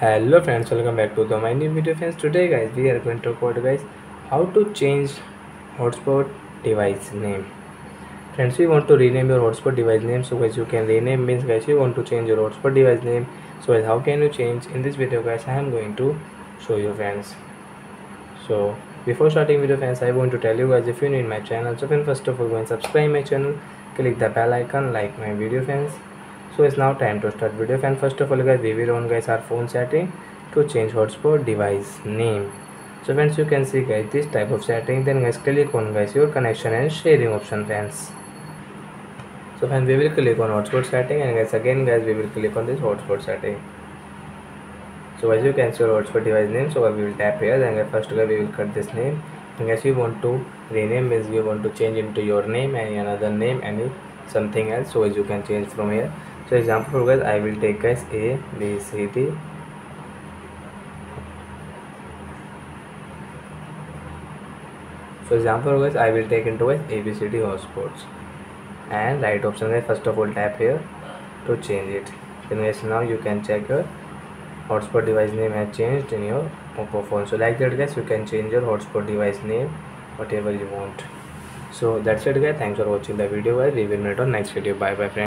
Hello friends, welcome back to my new video friends. Today guys we are going to talk about guys how to change hotspot device name. Friends, we want to rename your hotspot device name. So guys, you can rename means guys you want to change your hotspot device name. So guys, how can you change? In this video guys I am going to show you friends. So before starting video friends, I want to tell you guys, if you new in my channel, so friends, first of all go and subscribe my channel, click the bell icon, like my video friends. So it's now time to start video friends. First of all guys, we will on guys our phone setting to change hotspot device name. So friends, you can see guys this type of setting. Then guys click on guys your connection and sharing option friends. So friends, we will click on hotspot setting, and guys again guys we will click on this hotspot setting. So as you can see your hotspot device name, so we will tap here, and first we will cut this name. And as you want to rename means you want to change into your name, any another name, any something else, so as you can change from here. So example for guys, I will take guys A B C D. So example guys, I will take into guys ABCD hotspots, and right option guys, first of all tap here to change it. Then guys now you can check your hotspot device name has changed in your oppo phone. So like that guys, you can change your hotspot device name whatever you want. So that's it guys, thanks for watching the video guys. We will meet on next video. Bye bye friends.